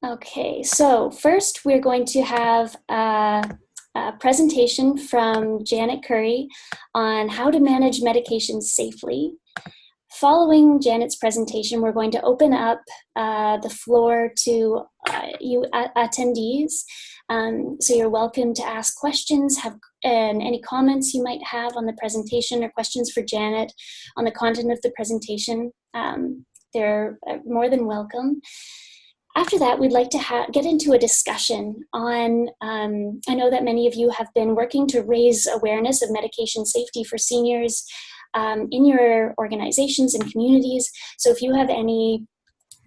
Okay, so first we're going to have a presentation from Janet Currie on how to manage medications safely. Following Janet's presentation, we're going to open up the floor to you attendees. So you're welcome to ask questions, and any comments you might have on the presentation or questions for Janet on the content of the presentation. They're more than welcome. After that, we'd like to get into a discussion on, I know that many of you have been working to raise awareness of medication safety for seniors in your organizations and communities. So if you have any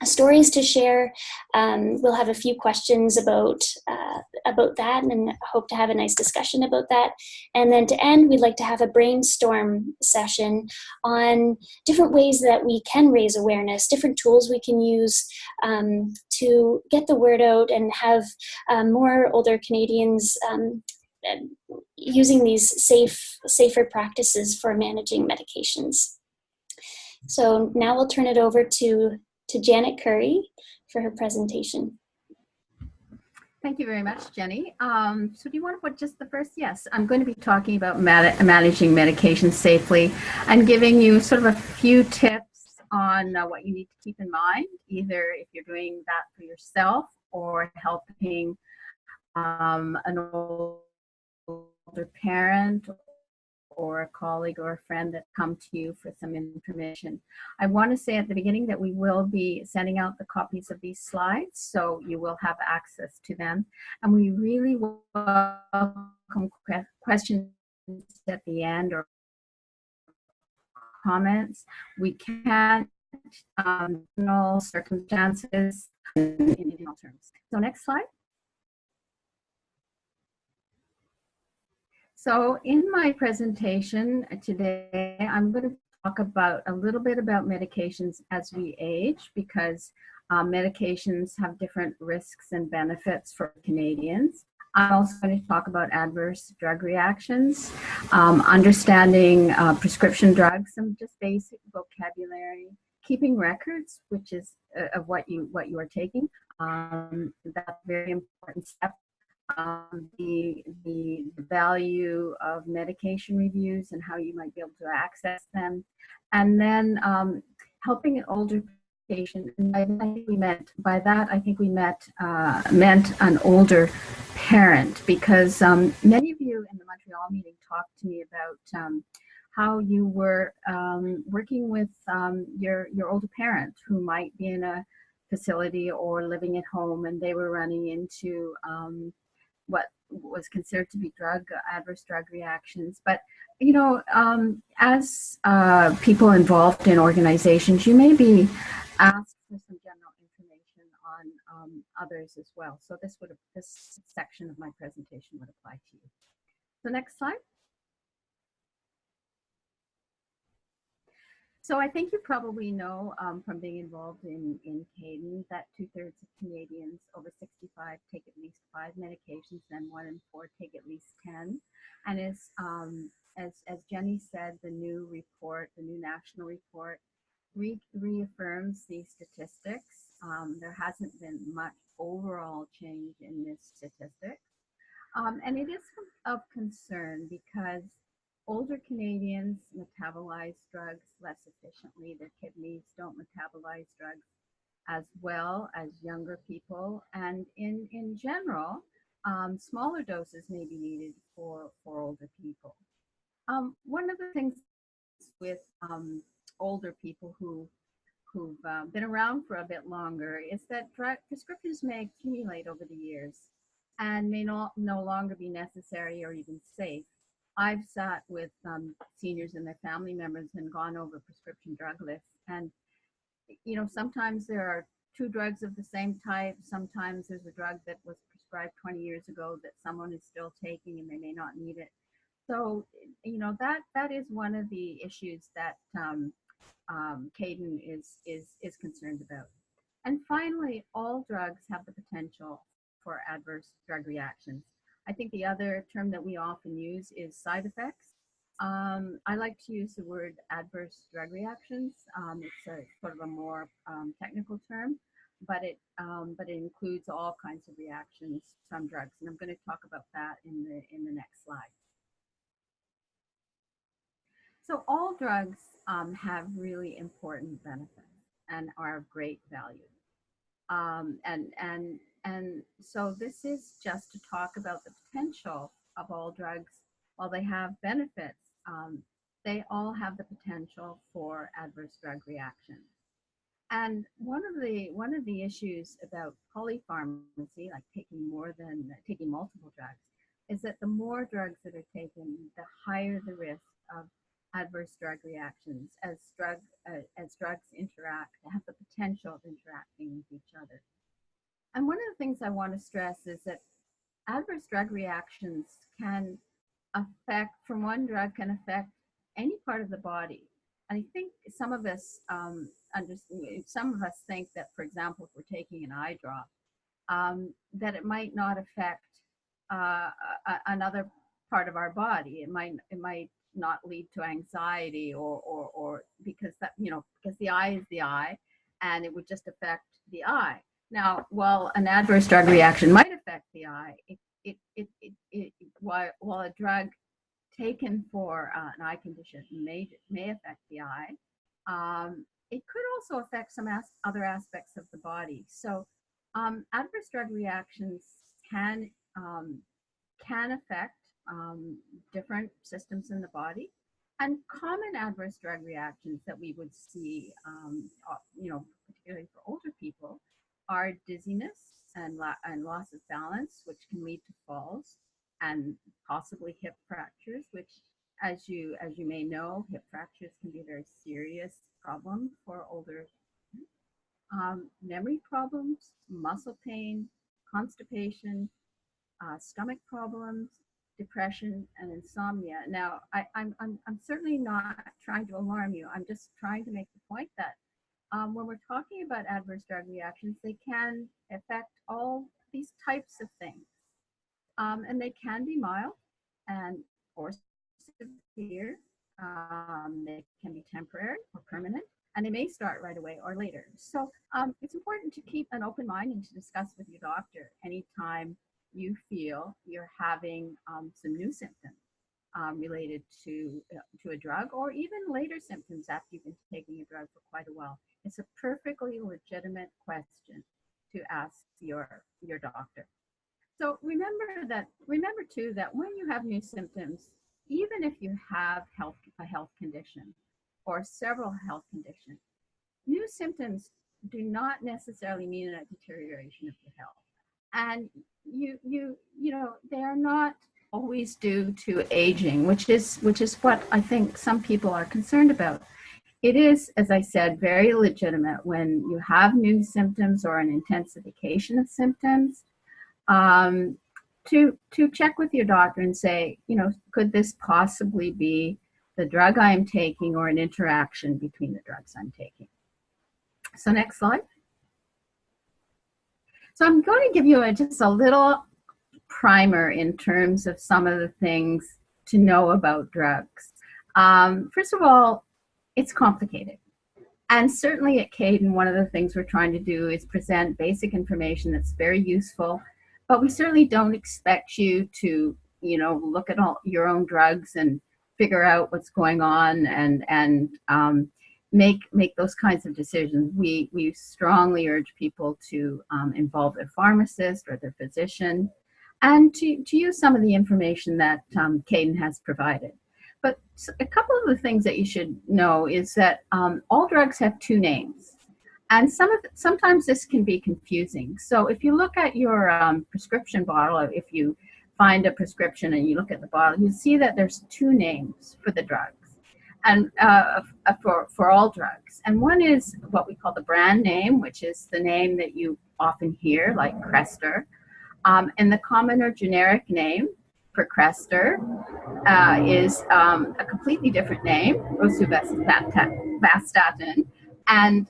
stories to share, we'll have a few questions about that, and hope to have a nice discussion about that. And then to end, we'd like to have a brainstorm session on different ways that we can raise awareness, different tools we can use to get the word out and have more older Canadians using these safer practices for managing medications. So now we'll turn it over to Janet Currie for her presentation. Thank you very much, Jenny. So do you want to put just the first? Yes, I'm going to be talking about managing medication safely and giving you sort of a few tips on what you need to keep in mind, either if you're doing that for yourself or helping an older parent or a colleague or a friend that come to you for some information. I want to say at the beginning that we will be sending out the copies of these slides, so you will have access to them. And we really welcome questions at the end or comments. We can't know circumstances in individual terms. So next slide. So in my presentation today, I'm going to talk about a little bit about medications as we age, because medications have different risks and benefits for Canadians. I'm also going to talk about adverse drug reactions, understanding prescription drugs, some just basic vocabulary, keeping records, which is of what you are taking. That's a very important step. The value of medication reviews and how you might be able to access them, and then helping an older patient. And by that I think we meant an older parent, because many of you in the Montreal meeting talked to me about how you were working with your older parent who might be in a facility or living at home, and they were running into what was considered to be adverse drug reactions. But you know, as people involved in organizations, you may be asked for some general information on others as well. So this section of my presentation would apply to you. So next slide. So I think you probably know from being involved in CaDeN that 2/3 of Canadians over 65 take at least 5 medications, and 1 in 4 take at least 10. And as Jenny said, the new report, the new national report, reaffirms these statistics. There hasn't been much overall change in this statistic. And it is of concern because older Canadians metabolize drugs less efficiently. Their kidneys don't metabolize drugs as well as younger people. And in general, smaller doses may be needed for older people. One of the things with older people who've been around for a bit longer is that prescriptions may accumulate over the years and may no longer be necessary or even safe. I've sat with seniors and their family members and gone over prescription drug lists, and you know, sometimes there are 2 drugs of the same type. Sometimes there's a drug that was prescribed 20 years ago that someone is still taking and they may not need it. So you know, that is one of the issues that CaDeN is concerned about. And finally, all drugs have the potential for adverse drug reactions. I think the other term that we often use is side effects. I like to use the word adverse drug reactions. It's a sort of a more technical term, but it includes all kinds of reactions from drugs, and I'm going to talk about that in the next slide. So all drugs have really important benefits and are of great value. And so this is just to talk about the potential of all drugs. While they have benefits, they all have the potential for adverse drug reactions. And one of the issues about polypharmacy, like taking multiple drugs, is that the more drugs that are taken, the higher the risk of adverse drug reactions as drugs interact, have the potential of interacting with each other. And one of the things I want to stress is that adverse drug reactions can affect, from one drug, can affect any part of the body. And I think some of us think that, for example, if we're taking an eye drop, that it might not affect another part of our body. It might not lead to anxiety or because that, because the eye is the eye, and it would just affect the eye. Now, while an adverse drug reaction might affect the eye, while a drug taken for an eye condition may affect the eye, it could also affect some other aspects of the body. So adverse drug reactions can affect different systems in the body. And common adverse drug reactions that we would see, particularly for older people, are dizziness and loss of balance, which can lead to falls, and possibly hip fractures, which, as you may know, hip fractures can be a very serious problem for older. Memory problems, muscle pain, constipation, stomach problems, depression, and insomnia. Now, I'm certainly not trying to alarm you. I'm just trying to make the point that when we're talking about adverse drug reactions, they can affect all these types of things. And they can be mild or severe. They can be temporary or permanent, and they may start right away or later. So it's important to keep an open mind and to discuss with your doctor anytime you feel you're having some new symptoms related to a drug, or even later symptoms after you've been taking a drug for quite a while. It's a perfectly legitimate question to ask your doctor. So remember too that when you have new symptoms, even if you have a health condition or several health conditions, new symptoms do not necessarily mean a deterioration of your health. And they are not always due to aging, which is what I think some people are concerned about. It is, as I said, very legitimate when you have new symptoms or an intensification of symptoms, to check with your doctor and say, could this possibly be the drug I'm taking or an interaction between the drugs I'm taking? So next slide. So I'm going to give you just a little primer in terms of some of the things to know about drugs. First of all, it's complicated. And certainly at CaDeN, one of the things we're trying to do is present basic information that's very useful, but we certainly don't expect you to, look at all your own drugs and figure out what's going on and make those kinds of decisions. We strongly urge people to involve their pharmacist or their physician, and to use some of the information that CaDeN has provided. But a couple of the things that you should know is that all drugs have two names, and sometimes this can be confusing. So if you look at your prescription bottle, if you find a prescription and you look at the bottle, you see that there's two names for the drugs, and for all drugs. And one is what we call the brand name, which is the name that you often hear, like Crestor. And the common or generic name for Crestor is a completely different name, rosuvastatin, and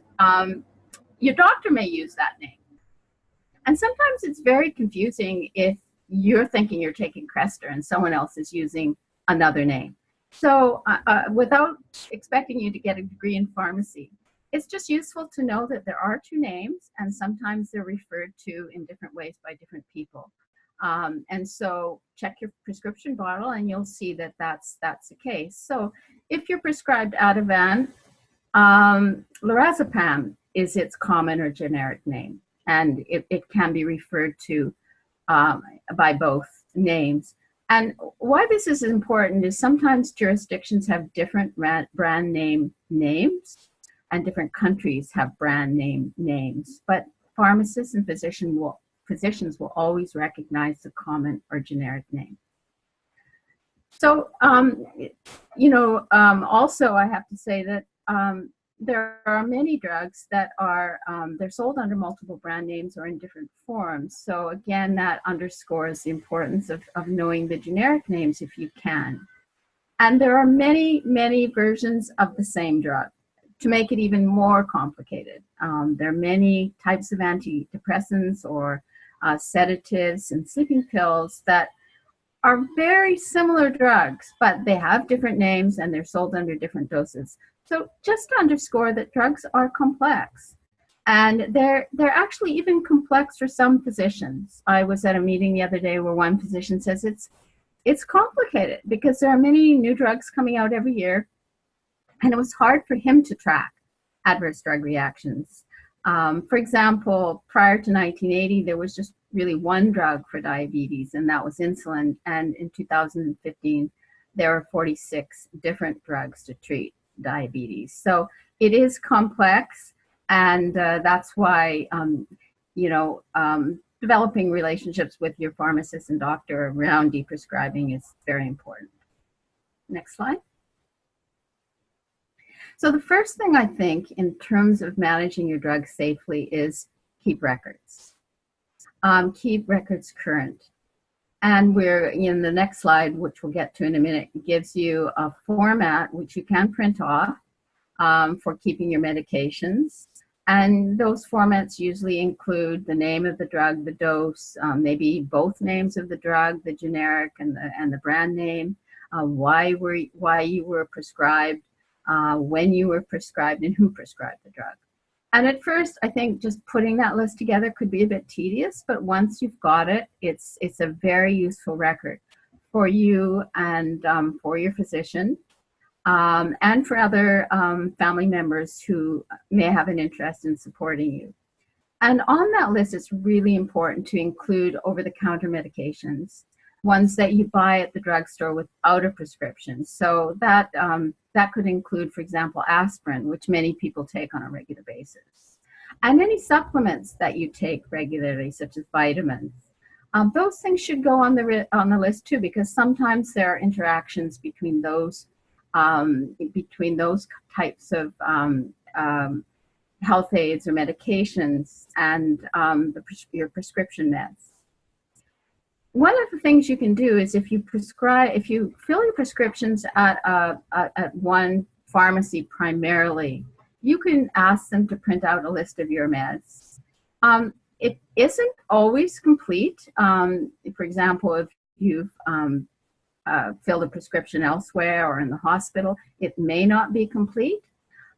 your doctor may use that name. And sometimes it's very confusing if you're thinking you're taking Crestor and someone else is using another name. So without expecting you to get a degree in pharmacy, it's just useful to know that there are two names, and sometimes they're referred to in different ways by different people. And so check your prescription bottle and you'll see that that's the case. So if you're prescribed Ativan, lorazepam is its common or generic name, and it can be referred to by both names. And why this is important is sometimes jurisdictions have different brand name names, and different countries have brand name names, but pharmacists and physicians will always recognize the common or generic name. So, also I have to say that there are many drugs that are, they're sold under multiple brand names or in different forms. So again, that underscores the importance of knowing the generic names if you can. And there are many, many versions of the same drug. To make it even more complicated, there are many types of antidepressants or sedatives and sleeping pills that are very similar drugs, but they have different names and they're sold under different doses. So just to underscore that drugs are complex, and they're actually even complex for some physicians. I was at a meeting the other day where one physician says it's complicated because there are many new drugs coming out every year, and it was hard for him to track adverse drug reactions. For example, prior to 1980, there was just really one drug for diabetes, and that was insulin. And in 2015, there were 46 different drugs to treat diabetes. So it is complex, and that's why, developing relationships with your pharmacist and doctor around deprescribing is very important. Next slide. So the first thing I think in terms of managing your drugs safely is keep records. Keep records current. And we're in the next slide, which we'll get to in a minute, gives you a format which you can print off for keeping your medications. And those formats usually include the name of the drug, the dose, maybe both names of the drug, the generic and the brand name, why you were prescribed, when you were prescribed, and who prescribed the drug. And at first, I think just putting that list together could be a bit tedious, but once you've got it, it's a very useful record for you and for your physician, and for other family members who may have an interest in supporting you. And on that list, it's really important to include over-the-counter medications, ones that you buy at the drugstore without a prescription. So that could include, for example, aspirin, which many people take on a regular basis. And any supplements that you take regularly, such as vitamins. Those things should go on the list too, because sometimes there are interactions between those types of health aids or medications and your prescription meds. One of the things you can do is if you fill your prescriptions at one pharmacy primarily, you can ask them to print out a list of your meds. It isn't always complete. For example, if you've filled a prescription elsewhere or in the hospital, it may not be complete,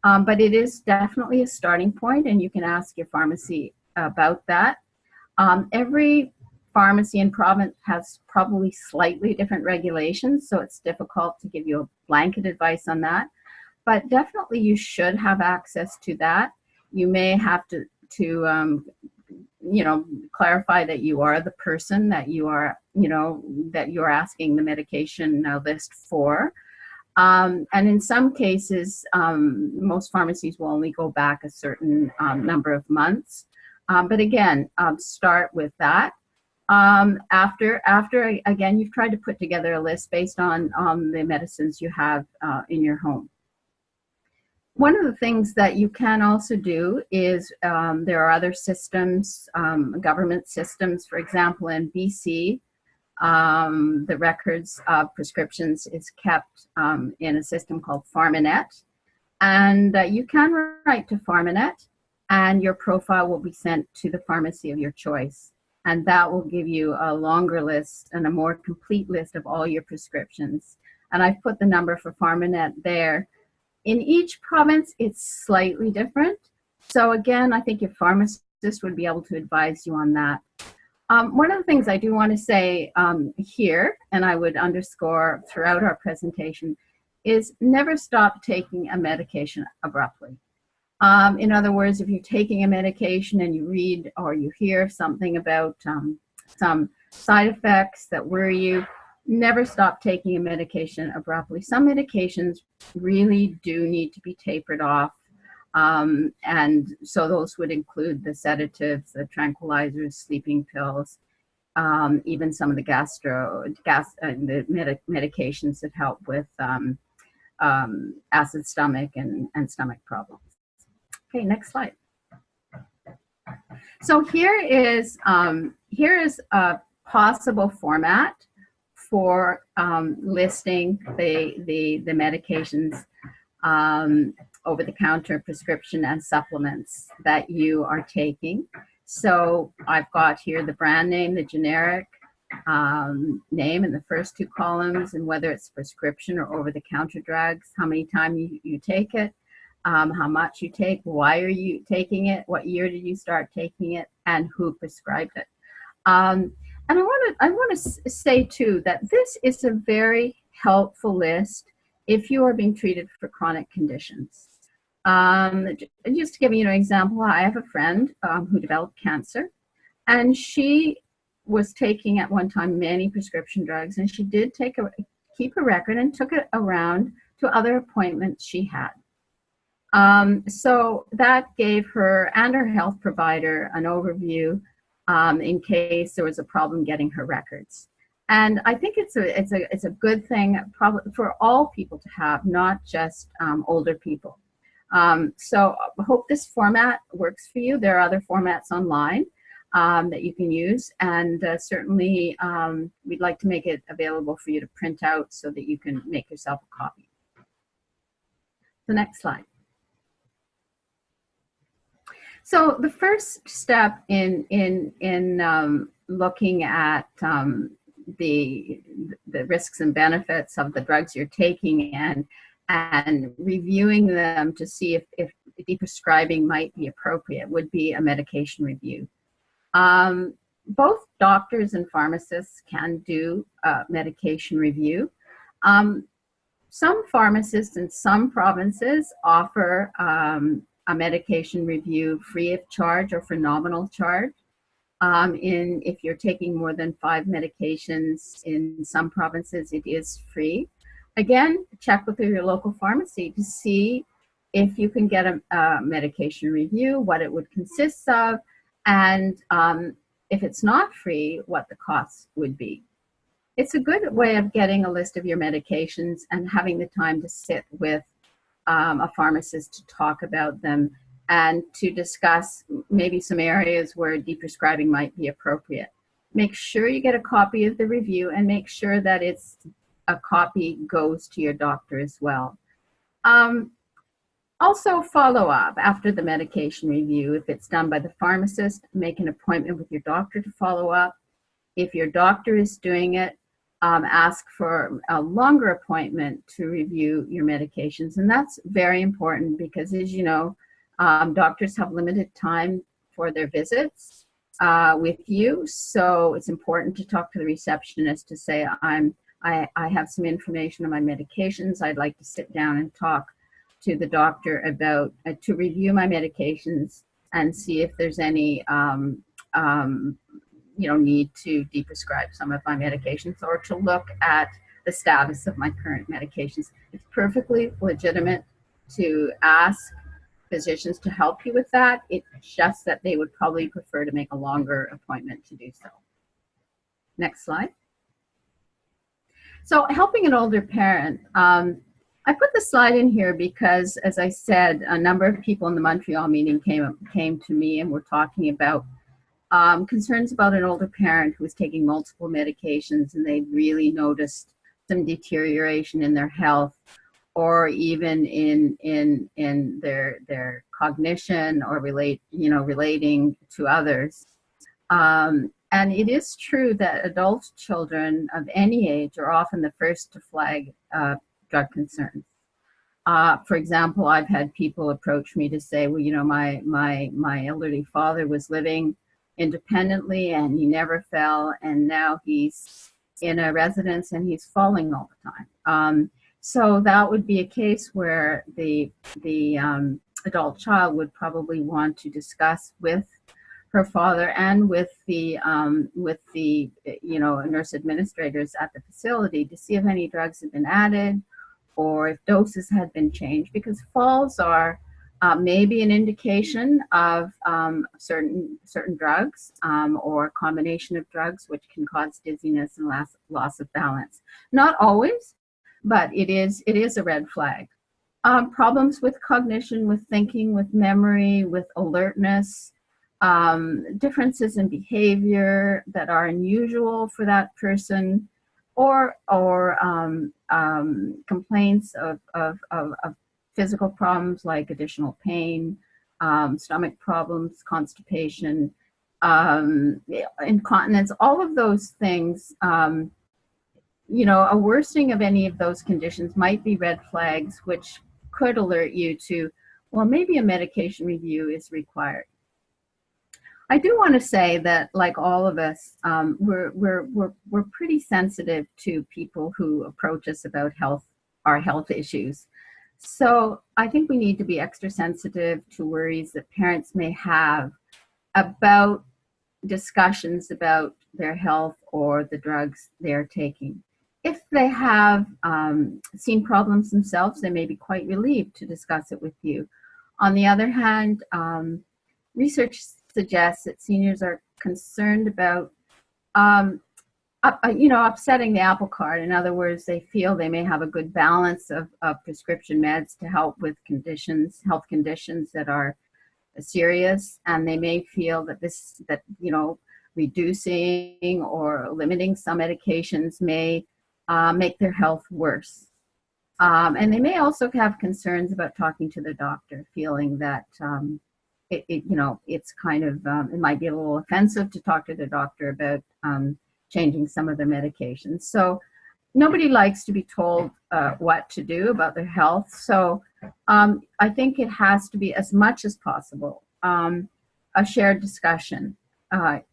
but it is definitely a starting point, and you can ask your pharmacy about that. Every pharmacy and province has probably slightly different regulations, so it's difficult to give you a blanket advice on that. But definitely you should have access to that. You may have to clarify that you are the person that you are, that you're asking the medication list for. And in some cases, most pharmacies will only go back a certain number of months. But again, start with that. After again, you've tried to put together a list based on the medicines you have in your home. One of the things that you can also do is there are other systems, government systems. For example, in BC, the records of prescriptions is kept in a system called PharmaNet. And you can write to PharmaNet, and your profile will be sent to the pharmacy of your choice. And that will give you a longer list and a more complete list of all your prescriptions. And I've put the number for PharmaNet there. In each province, it's slightly different. So again, I think your pharmacist would be able to advise you on that. One of the things I do want to say here, and I would underscore throughout our presentation, is never stop taking a medication abruptly. In other words, if you're taking a medication and you read or you hear something about some side effects that worry you, never stop taking a medication abruptly. Some medications really do need to be tapered off. And so those would include the sedatives, the tranquilizers, sleeping pills, even some of the medications that help with acid stomach and stomach problems. Okay, next slide. So here is a possible format for listing the medications, over-the-counter prescription and supplements that you are taking. So I've got here the brand name, the generic name in the first two columns, and whether it's prescription or over-the-counter drugs, how many times you take it, how much you take, why are you taking it, what year did you start taking it, and who prescribed it. And I want to say too that this is a very helpful list if you are being treated for chronic conditions. Just to give you an example, I have a friend who developed cancer, and she was taking at one time many prescription drugs, and she did keep a record and took it around to other appointments she had. So that gave her and her health provider an overview in case there was a problem getting her records. And I think it's a good thing probably for all people to have, not just older people. So I hope this format works for you. There are other formats online that you can use, and certainly we'd like to make it available for you to print out so that you can make yourself a copy. The next slide. So the first step in looking at the risks and benefits of the drugs you're taking and reviewing them to see if deprescribing might be appropriate would be a medication review. Both doctors and pharmacists can do a medication review. Some pharmacists in some provinces offer a medication review free of charge or for nominal charge. If you're taking more than 5 medications in some provinces, it is free. Again, check with your local pharmacy to see if you can get a medication review, what it would consist of, and if it's not free, what the costs would be. It's a good way of getting a list of your medications and having the time to sit with a pharmacist to talk about them and to discuss maybe some areas where deprescribing might be appropriate. Make sure you get a copy of the review and make sure that a copy goes to your doctor as well. Also follow up after the medication review. If it's done by the pharmacist, make an appointment with your doctor to follow up. If your doctor is doing it, ask for a longer appointment to review your medications. And that's very important because, as you know, doctors have limited time for their visits with you. So it's important to talk to the receptionist to say, I have some information on my medications. I'd like to sit down and talk to the doctor about, to review my medications and see if there's any need to deprescribe some of my medications or to look at the status of my current medications. It's perfectly legitimate to ask physicians to help you with that. It's just that they would probably prefer to make a longer appointment to do so. Next slide. So helping an older parent. I put the slide in here because, as I said, a number of people in the Montreal meeting came to me and were talking about concerns about an older parent who was taking multiple medications and they really noticed some deterioration in their health or even in their cognition or relating to others. And it is true that adult children of any age are often the first to flag drug concerns. For example, I've had people approach me to say, well, you know, my elderly father was living independently and he never fell, and now he's in a residence and he's falling all the time. So that would be a case where the adult child would probably want to discuss with her father and with the you know, nurse administrators at the facility to see if any drugs have been added or if doses had been changed, because falls are maybe an indication of certain drugs or a combination of drugs which can cause dizziness and loss of balance. Not always, but it is a red flag. Problems with cognition, with thinking, with memory, with alertness, differences in behavior that are unusual for that person, or complaints of physical problems like additional pain, stomach problems, constipation, incontinence, all of those things. You know, a worsening of any of those conditions might be red flags, which could alert you to, well, maybe a medication review is required. I do want to say that, like all of us, we're pretty sensitive to people who approach us about our health issues. So I think we need to be extra sensitive to worries that parents may have about discussions about their health or the drugs they're taking. If they have seen problems themselves, they may be quite relieved to discuss it with you. On the other hand, research suggests that seniors are concerned about, you know, upsetting the apple cart. In other words, they feel they may have a good balance of prescription meds to help with health conditions that are serious, and they may feel that you know, reducing or limiting some medications may make their health worse. And they may also have concerns about talking to the doctor, feeling that you know, it's kind of, it might be a little offensive to talk to the doctor about changing some of the medications. So nobody likes to be told what to do about their health. So I think it has to be, as much as possible, a shared discussion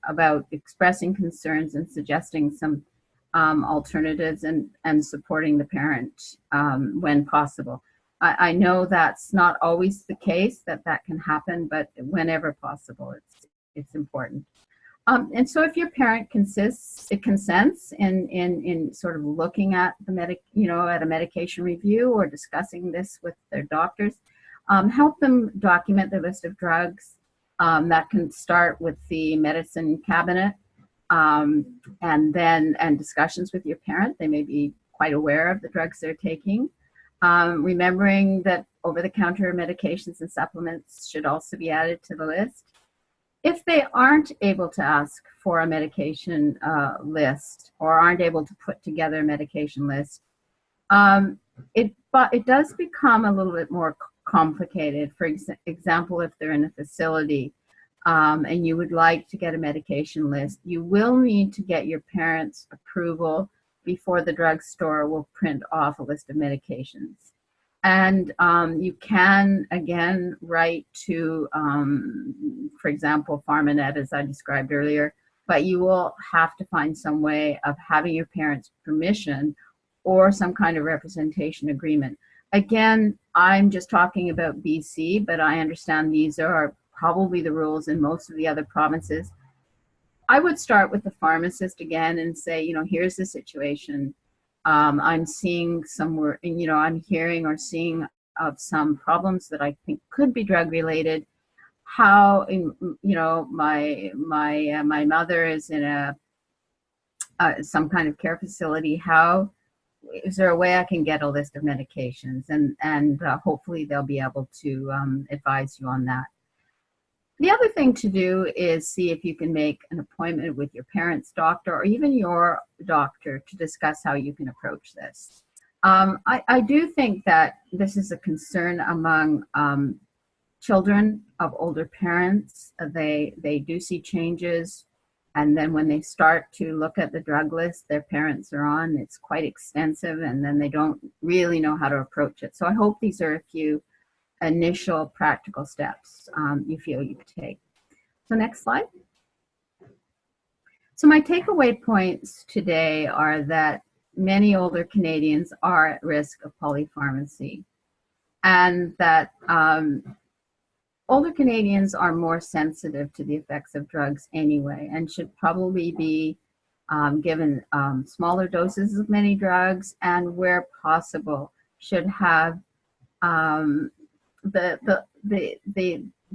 about expressing concerns and suggesting some alternatives and supporting the parent when possible. I know that's not always the case that can happen, but whenever possible, it's important. And so if your parent consents in sort of looking at at a medication review or discussing this with their doctors, help them document their list of drugs. That can start with the medicine cabinet, and discussions with your parent. They may be quite aware of the drugs they're taking. Remembering that over-the-counter medications and supplements should also be added to the list. If they aren't able to ask for a medication list or aren't able to put together a medication list, it does become a little bit more complicated. For example, if they're in a facility and you would like to get a medication list, you will need to get your parents' approval before the drugstore will print off a list of medications. And you can, again, write to, for example, PharmaNet, as I described earlier, but you will have to find some way of having your parents' permission or some kind of representation agreement. Again, I'm just talking about BC, but I understand these are probably the rules in most of the other provinces. I would start with the pharmacist again and say, you know, here's the situation. I'm seeing somewhere, you know, I'm hearing or seeing of some problems that I think could be drug related. How, you know, my mother is in some kind of care facility. How is there a way I can get a list of medications? And hopefully they'll be able to advise you on that. The other thing to do is see if you can make an appointment with your parents' doctor or even your doctor to discuss how you can approach this. I do think that this is a concern among children of older parents. They do see changes And then when they start to look at the drug list their parents are on, it's quite extensive, and then they don't really know how to approach it. So I hope these are a few initial practical steps you feel you could take. So next slide. So my takeaway points today are that many older Canadians are at risk of polypharmacy, and that older Canadians are more sensitive to the effects of drugs anyway, and should probably be given smaller doses of many drugs, and where possible should have the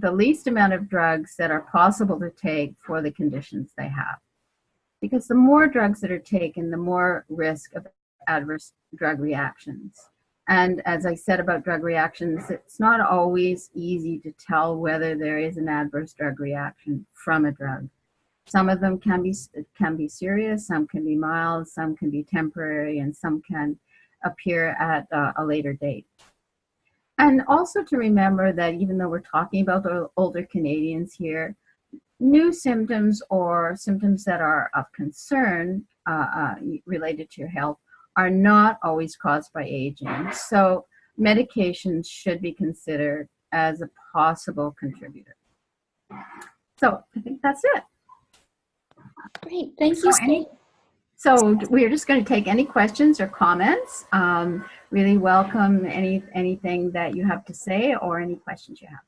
least amount of drugs that are possible to take for the conditions they have. Because the more drugs that are taken, the more risk of adverse drug reactions. And as I said about drug reactions, it's not always easy to tell whether there is an adverse drug reaction from a drug. Some of them can be serious, some can be mild, some can be temporary, and some can appear at a later date. And also to remember that even though we're talking about the older Canadians here, new symptoms or symptoms that are of concern related to your health are not always caused by aging. So medications should be considered as a possible contributor. So I think that's it. Great, thank you. So we're just going to take any questions or comments. Really welcome anything that you have to say or any questions you have.